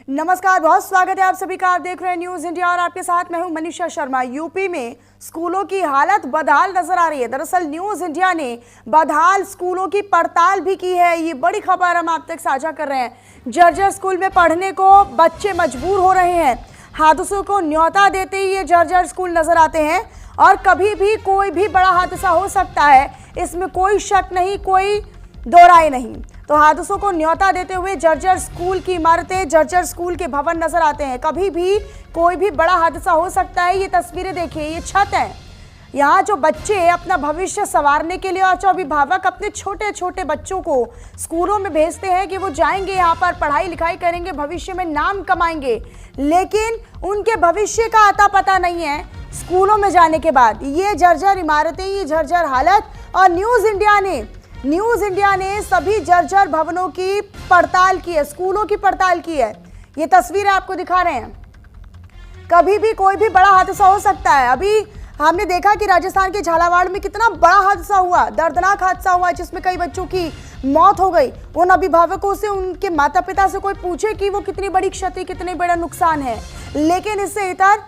नमस्कार, बहुत स्वागत है आप सभी का। आप देख रहे हैं न्यूज इंडिया और आपके साथ मैं हूं मनीषा शर्मा। यूपी में स्कूलों की हालत बदहाल नजर आ रही है। दरअसल न्यूज इंडिया ने बदहाल स्कूलों की पड़ताल भी की है। ये बड़ी खबर हम आप तक साझा कर रहे हैं। जर्जर स्कूल में पढ़ने को बच्चे मजबूर हो रहे हैं। हादसों को न्योता देते ही ये जर्जर स्कूल नजर आते हैं और कभी भी कोई भी बड़ा हादसा हो सकता है, इसमें कोई शक नहीं, कोई दो राय नहीं। तो हादसों को न्योता देते हुए जर्जर स्कूल की इमारतें, जर्जर स्कूल के भवन नजर आते हैं। कभी भी कोई भी बड़ा हादसा हो सकता है। ये तस्वीरें देखिए, ये छत है। यहाँ जो बच्चे अपना भविष्य संवारने के लिए और जो अभिभावक अपने छोटे छोटे बच्चों को स्कूलों में भेजते हैं कि वो जाएंगे, यहाँ पर पढ़ाई लिखाई करेंगे, भविष्य में नाम कमाएंगे, लेकिन उनके भविष्य का अता पता नहीं है स्कूलों में जाने के बाद। ये जर्जर इमारतें, ये जर्जर हालत। और न्यूज इंडिया ने सभी जर्जर भवनों की पड़ताल की है, स्कूलों की पड़ताल की है। ये तस्वीरें आपको दिखा रहे हैं। कभी भी कोई भी बड़ा हादसा हो सकता है। अभी हमने देखा कि राजस्थान के झालावाड़ में कितना बड़ा हादसा हुआ, दर्दनाक हादसा हुआ, जिसमें कई बच्चों की मौत हो गई। उन अभिभावकों से, उनके माता पिता से कोई पूछे कि वो कितनी बड़ी क्षति, कितने बड़ा नुकसान है, लेकिन इससे इतर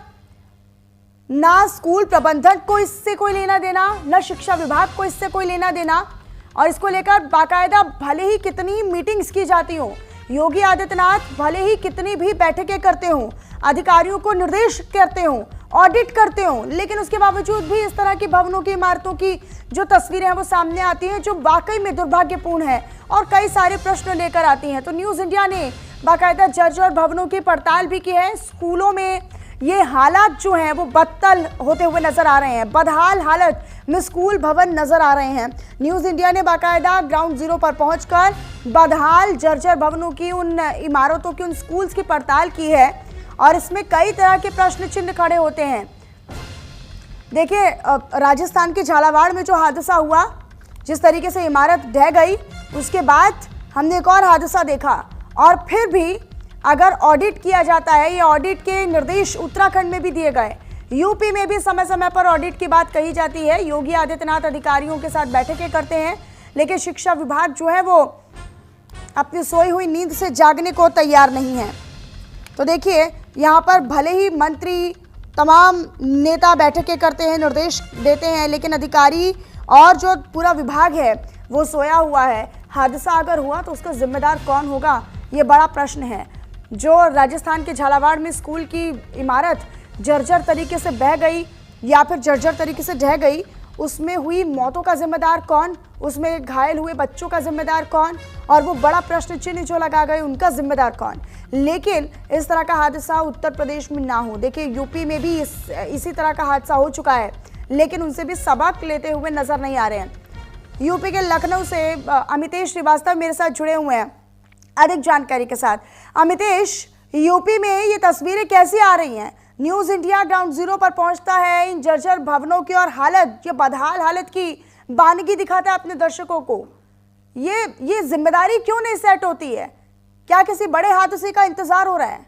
ना स्कूल प्रबंधन को इससे कोई लेना देना, ना शिक्षा विभाग को इससे कोई लेना देना। और इसको लेकर बाकायदा भले ही कितनी मीटिंग्स की जाती हो, योगी आदित्यनाथ भले ही कितनी भी बैठकें करते हो, अधिकारियों को निर्देश करते हो, ऑडिट करते हो, लेकिन उसके बावजूद भी इस तरह की भवनों की, इमारतों की जो तस्वीरें हैं वो सामने आती हैं, जो वाकई में दुर्भाग्यपूर्ण है और कई सारे प्रश्न लेकर आती हैं। तो न्यूज इंडिया ने बाकायदा जर्जर भवनों की पड़ताल भी की है। स्कूलों में ये हालात जो हैं वो बदतर होते हुए नजर आ रहे हैं। बदहाल हालत में स्कूल भवन नजर आ रहे हैं। न्यूज इंडिया ने बाकायदा ग्राउंड जीरो पर पहुंचकर बदहाल जर्जर भवनों की, उन इमारतों की, उन स्कूल्स की पड़ताल की है और इसमें कई तरह के प्रश्न चिन्ह खड़े होते हैं। देखिए, राजस्थान के झालावाड़ में जो हादसा हुआ, जिस तरीके से इमारत ढह गई, उसके बाद हमने एक और हादसा देखा। और फिर भी अगर ऑडिट किया जाता है, ये ऑडिट के निर्देश उत्तराखंड में भी दिए गए, यूपी में भी समय समय पर ऑडिट की बात कही जाती है। योगी आदित्यनाथ अधिकारियों के साथ बैठकें करते हैं, लेकिन शिक्षा विभाग जो है वो अपनी सोई हुई नींद से जागने को तैयार नहीं है। तो देखिए, यहाँ पर भले ही मंत्री, तमाम नेता बैठकें करते हैं, निर्देश देते हैं, लेकिन अधिकारी और जो पूरा विभाग है वो सोया हुआ है। हादसा अगर हुआ तो उसका जिम्मेदार कौन होगा, ये बड़ा प्रश्न है। जो राजस्थान के झालावाड़ में स्कूल की इमारत जर्जर तरीके से बह गई या फिर जर्जर तरीके से ढह गई, उसमें हुई मौतों का जिम्मेदार कौन, उसमें घायल हुए बच्चों का जिम्मेदार कौन, और वो बड़ा प्रश्न चिन्ह जो लगा गए उनका जिम्मेदार कौन। लेकिन इस तरह का हादसा उत्तर प्रदेश में ना हो। देखिए, यूपी में भी इसी तरह का हादसा हो चुका है, लेकिन उनसे भी सबक लेते हुए नजर नहीं आ रहे हैं। यूपी के लखनऊ से अमितेश श्रीवास्तव मेरे साथ जुड़े हुए हैं अधिक जानकारी के साथ। अमितेश, यूपी में ये तस्वीरें कैसी आ रही हैं? न्यूज इंडिया ग्राउंड जीरो पर पहुंचता है, इन जर्जर भवनों की और हालत, ये बदहाल हालत की बानगी दिखाता है अपने दर्शकों को। ये जिम्मेदारी क्यों नहीं सेट होती है? क्या किसी बड़े हादसे का इंतजार हो रहा है?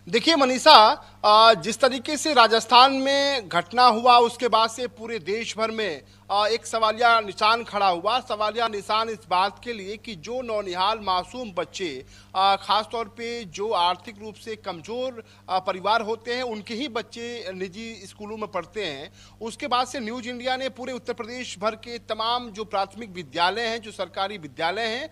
देखिए मनीषा, जिस तरीके से राजस्थान में घटना हुआ, उसके बाद से पूरे देश भर में एक सवालिया निशान खड़ा हुआ। सवालिया निशान इस बात के लिए कि जो नौनिहाल मासूम बच्चे, खासतौर पे जो आर्थिक रूप से कमज़ोर परिवार होते हैं, उनके ही बच्चे निजी स्कूलों में पढ़ते हैं। उसके बाद से न्यूज इंडिया ने पूरे उत्तर प्रदेश भर के तमाम जो प्राथमिक विद्यालय हैं, जो सरकारी विद्यालय हैं,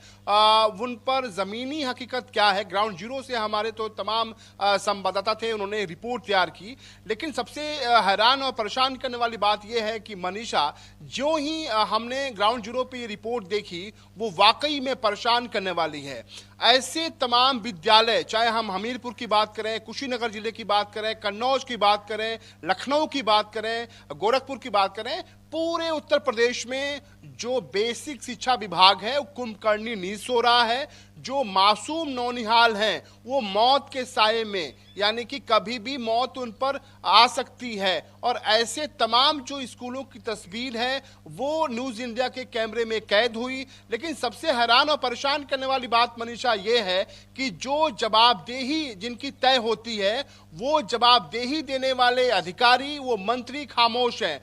उन पर ज़मीनी हकीकत क्या है, ग्राउंड जीरो से हमारे तो तमाम संवाददाता थे, उन्होंने रिपोर्ट तैयार की। लेकिन सबसे हैरान और परेशान करने वाली बात यह है कि मनीषा, जो ही हमने ग्राउंड जीरो पे ये रिपोर्ट देखी, वो वाकई में परेशान करने वाली है। ऐसे तमाम विद्यालय, चाहे हम हमीरपुर की बात करें, कुशीनगर जिले की बात करें, कन्नौज की बात करें, लखनऊ की बात करें, गोरखपुर की बात करें, पूरे उत्तर प्रदेश में जो बेसिक शिक्षा विभाग है वो कुंभकर्णी नींद सो रहा है। जो मासूम नौनिहाल हैं वो मौत के साये में, यानी कि कभी भी मौत उन पर आ सकती है। और ऐसे तमाम जो स्कूलों की तस्वीर है वो न्यूज़ इंडिया के कैमरे में कैद हुई। लेकिन सबसे हैरान और परेशान करने वाली बात मनीषा ये है कि जो जवाबदेही जिनकी तय होती है, वो जवाबदेही देने वाले अधिकारी, वो मंत्री खामोश हैं।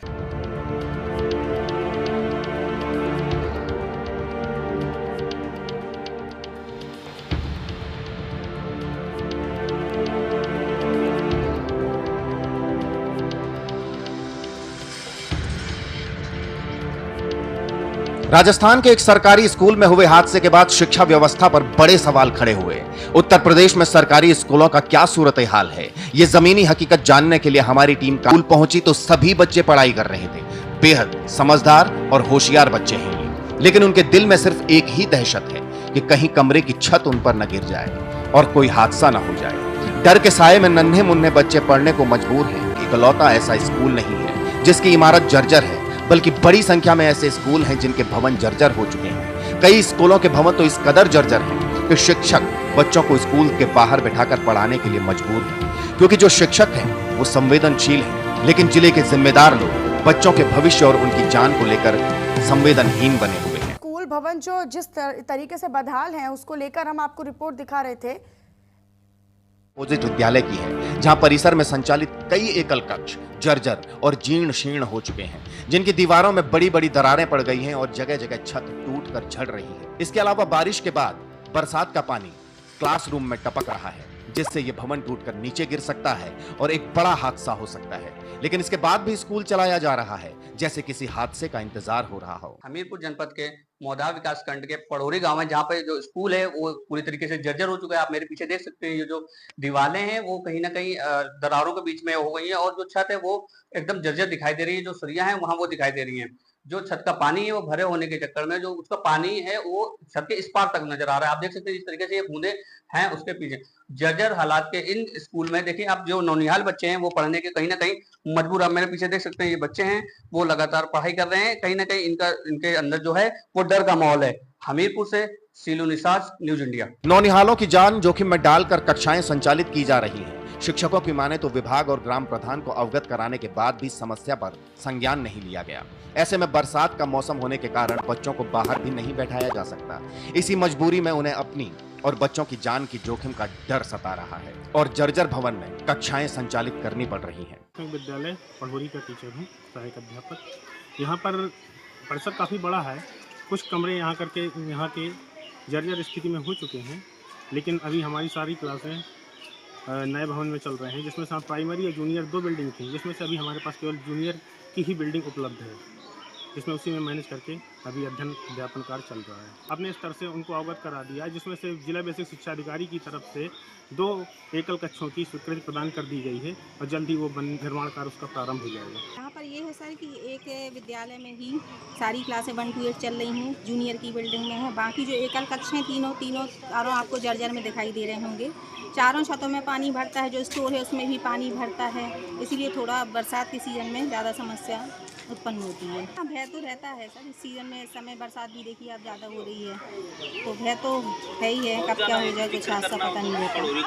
राजस्थान के एक सरकारी स्कूल में हुए हादसे के बाद शिक्षा व्यवस्था पर बड़े सवाल खड़े हुए। उत्तर प्रदेश में सरकारी स्कूलों का क्या सूरत हाल है, ये जमीनी हकीकत जानने के लिए हमारी टीम स्कूल पहुंची तो सभी बच्चे पढ़ाई कर रहे थे। बेहद समझदार और होशियार बच्चे हैं ये, लेकिन उनके दिल में सिर्फ एक ही दहशत है कि कहीं कमरे की छत उन पर न गिर जाए और कोई हादसा न हो जाए। डर के साए में नन्हे मुन्ने बच्चे पढ़ने को मजबूर हैं। इकलौता ऐसा स्कूल नहीं है जिसकी इमारत जर्जर है, बल्कि बड़ी संख्या में ऐसे स्कूल हैं जिनके भवन जर्जर हो चुके हैं। कई स्कूलों के भवन तो इस कदर जर्जर हैं कि शिक्षक बच्चों को स्कूल के बाहर बिठाकर पढ़ाने के लिए मजबूर हैं, क्योंकि जो शिक्षक हैं वो संवेदनशील हैं, लेकिन जिले के जिम्मेदार लोग बच्चों के भविष्य और उनकी जान को लेकर संवेदनहीन बने हुए हैं। स्कूल भवन जो जिस तरीके से बदहाल हैं उसको लेकर हम आपको रिपोर्ट दिखा रहे थे। अपोजिट विद्यालय की है, जहां परिसर में संचालित कई एकल कक्ष जर्जर और जीर्ण शीर्ण हो चुके हैं, जिनकी दीवारों में बड़ी बड़ी दरारें पड़ गई हैं और जगह जगह छत टूटकर झड़ रही है। इसके अलावा बारिश के बाद बरसात का पानी क्लासरूम में टपक रहा है, जिससे ये भवन टूटकर नीचे गिर सकता है और एक बड़ा हादसा हो सकता है। लेकिन इसके बाद भी स्कूल चलाया जा रहा है जैसे किसी हादसे का इंतजार हो रहा हो। हमीरपुर जनपद के मोदा विकास खंड के पड़ोरी गांव में जहाँ पे जो स्कूल है वो पूरी तरीके से जर्जर हो चुका है। आप मेरे पीछे देख सकते हैं, ये जो दीवारें हैं वो कहीं ना कहीं दरारों के बीच में हो गई हैं और जो छत है वो एकदम जर्जर दिखाई दे रही है। जो सरिया है वहां वो दिखाई दे रही है। जो छत का पानी है वो भरे होने के चक्कर में जो उसका पानी है वो छत के इस पार तक नजर आ रहा है। आप देख सकते हैं जिस तरीके से ये बूंदे हैं उसके पीछे। जर्जर हालात के इन स्कूल में देखिए आप जो नौनिहाल बच्चे हैं वो पढ़ने के कहीं ना कहीं मजबूर। आप मेरे पीछे देख सकते हैं ये बच्चे हैं वो लगातार पढ़ाई कर रहे हैं। कहीं ना कहीं इनके अंदर जो है वो डर का माहौल है। हमीरपुर से सीलू निसाज, न्यूज इंडिया। नौनिहालों की जान जोखिम में डालकर कक्षाएं संचालित की जा रही हैं। शिक्षकों की माने तो विभाग और ग्राम प्रधान को अवगत कराने के बाद भी समस्या पर संज्ञान नहीं लिया गया। ऐसे में बरसात का मौसम होने के कारण बच्चों को बाहर भी नहीं बैठाया जा सकता। इसी मजबूरी में उन्हें अपनी और बच्चों की जान की जोखिम का डर सता रहा है और जर्जर भवन में कक्षाएं संचालित करनी पड़ रही हैं। विद्यालय पढ़ोरी का टीचर हूँ, सहायक अध्यापक। यहाँ पर परिसर काफ़ी बड़ा है। कुछ कमरे यहाँ के जर्जर स्थिति में हो चुके हैं, लेकिन अभी हमारी सारी क्लासें नए भवन में चल रहे हैं, जिसमें से प्राइमरी और जूनियर 2 बिल्डिंग थी, जिसमें से अभी हमारे पास केवल जूनियर की ही बिल्डिंग उपलब्ध है, जिसमें उसी में मैनेज करके अभी अध्ययन अध्यापन कार्य चल रहा है। अपने स्तर से उनको अवगत करा दिया है, जिसमें से जिला बेसिक शिक्षा अधिकारी की तरफ से 2 एकल कक्षों की स्वीकृति प्रदान कर दी गई है और जल्द ही वो निर्माण कार्य उसका प्रारंभ हो जाएगा। यहाँ पर ये है सर कि एक विद्यालय में ही सारी क्लासें 1 to 8 चल रही हैं, जूनियर की बिल्डिंग में है। बाकी जो एकल कक्ष हैं चारों आपको जर्जर में दिखाई दे रहे होंगे। चारों छतों में पानी भरता है, जो स्टोर है उसमें भी पानी भरता है, इसीलिए थोड़ा बरसात के सीज़न में ज़्यादा समस्या उत्पन्न होती है। भय तो रहता है सर, इस सीज़न में इस समय बरसात भी देखिए आप ज़्यादा हो रही है, तो भय तो है ही है, कब क्या हो जाए कुछ हादसा पता नहीं होता।